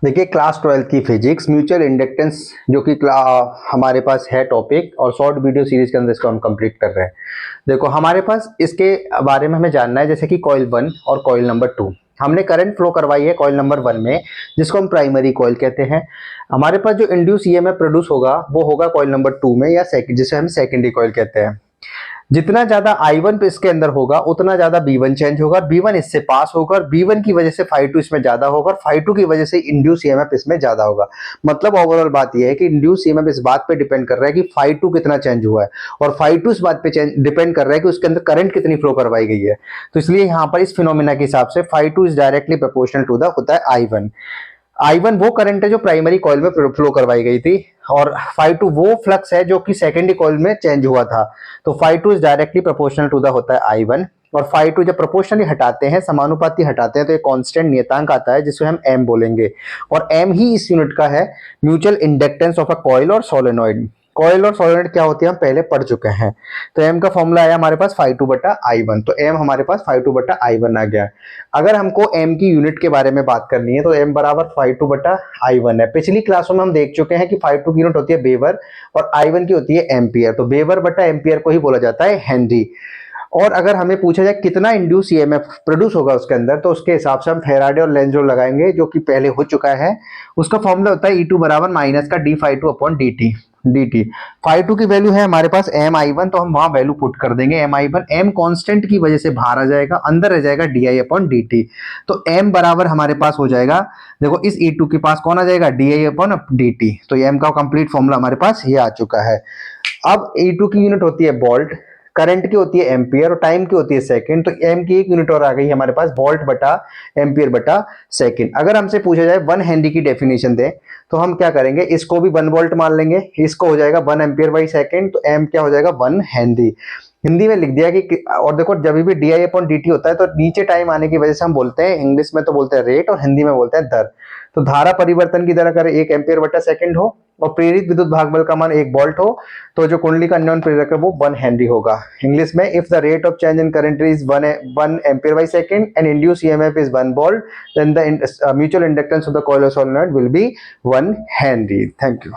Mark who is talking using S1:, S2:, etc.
S1: देखिए क्लास 12 की physics mutual inductance जो कि हमारे पास है टॉपिक, और शॉर्ट वीडियो सीरीज के अंदर इसको हम कंप्लीट कर रहे हैं। देखो हमारे पास इसके बारे में हमें जानना है, जैसे कि कॉइल 1 और कॉइल नंबर 2। हमने करंट फ्लो करवाई है कॉइल नंबर 1 में, जिसको हम प्राइमरी कॉइल कहते हैं। हमारे पास जो इंड्यूस ईएमएफ प्रोड्यूस होगा वो होगा कॉइल नंबर 2 में, या जिसे हम सेकेंडरी कॉइल कहते हैं। जितना ज्यादा I1 पे इसके अंदर होगा उतना ज्यादा B1 चेंज होगा, B1 इससे पास होगा, और B1 की वजह से φ2 इसमें ज्यादा होगा, और φ2 की वजह से इंड्यूस ईएमएफ इसमें ज्यादा होगा। मतलब ओवरऑल बात यह है कि इंड्यूस ईएमएफ इस बात पे डिपेंड कर रहा है कि φ2 कितना चेंज हुआ है, और φ2 इस बात पे डिपेंड कर रहा है कि उसके अंदर करंट कितनी फ्लो करवाई गई है। तो इसलिए यहाँ पर इस फिनोमिना के हिसाब से φ2 is directly proportional to the होता है I1। I1 वो करंट है जो प्राइमरी कॉइल में फ्लो करवाई गई थी, और φ2 वो फ्लक्स है जो कि सेकेंडरी कॉइल में चेंज हुआ था। तो φ2 is directly proportional to the होता है I1। और φ2 जब प्रोपोर्शनली हटाते हैं, समानुपाती हटाते हैं, तो एक कांस्टेंट नियतांक आता है जिसे हम m बोलेंगे, और m ही इस यूनिट का है mutual inductance of a coil और सोलेनॉइड। कॉइल और सोलेनॉइड क्या होती है हम पहले पढ़ चुके हैं। तो m का फॉर्मूला आया हमारे पास φ2 बटा I1, तो m हमारे पास φ2 बटा I1 आ गया। अगर हमको m की यूनिट के बारे में बात करनी है तो m बराबर φ2 बटा I1 है। पिछली क्लासों में हम देख चुके हैं कि φ2 की यूनिट होती है वेबर और I1 की होती है एम्पियर, तो वेबर बटा एम्पियर को ही बोला जाता है हेनरी। और अगर हमें पूछा जाए कितना इंड्यूस ईएमएफ प्रोड्यूस होगा उसके अंदर, तो उसके हिसाब से हम फेराडे और लेंज लॉ लगाएंगे, जो कि पहले हो चुका है। उसका फॉर्मूला होता है E2 बराबर माइनस का d φ2 अपॉन dt। φ2 की वैल्यू है हमारे पास mi1, तो हम वहां वैल्यू पुट कर देंगे mi1। m कांस्टेंट की वजह से बाहर आ जाएगा, अंदर रह जाएगा di अपॉन dt। तो m बराबर हमारे पास हो जाएगा, देखो इस E2 के पास कौन आ जाएगा, di अपॉन dt। तो ये m का कंप्लीट फॉर्मूला हमारे पास ये आ चुका है। अब E2 की यूनिट होती है वोल्ट, करंट की होती है एम्पियर, और टाइम की होती है सेकंड। तो m की एक यूनिट और आ गई हमारे पास, वोल्ट बटा एम्पियर बटा सेकंड। अगर हमसे पूछा जाए 1 हेनरी की डेफिनेशन दे, तो हम क्या करेंगे, इसको भी 1 वोल्ट मान लेंगे, इसको हो जाएगा 1 एम्पियर बाई सेकंड, तो m क्या हो जाएगा 1 हेनरी। हिंदी में लिख दिया कि, और देखो जब भी di अपॉन dt होता है तो नीचे टाइम आने की वजह से हम बोलते हैं, इंग्लिश में तो बोलते हैं रेट और हिंदी में बोलते हैं दर। तो धारा परिवर्तन की दर अगर 1 एम्पियर बटा सेकंड हो और प्रेरित विद्युत भागबल का मान 1 वोल्ट हो, तो जो कुंडली का अन्योन्य प्रेरक है वो 1 हेनरी होगा। इंग्लिश में if the rate of change in current is 1 ampere by second and induce EMF is 1 volt, then the mutual inductance of the coil और solenoid will be 1 henry. Thank you.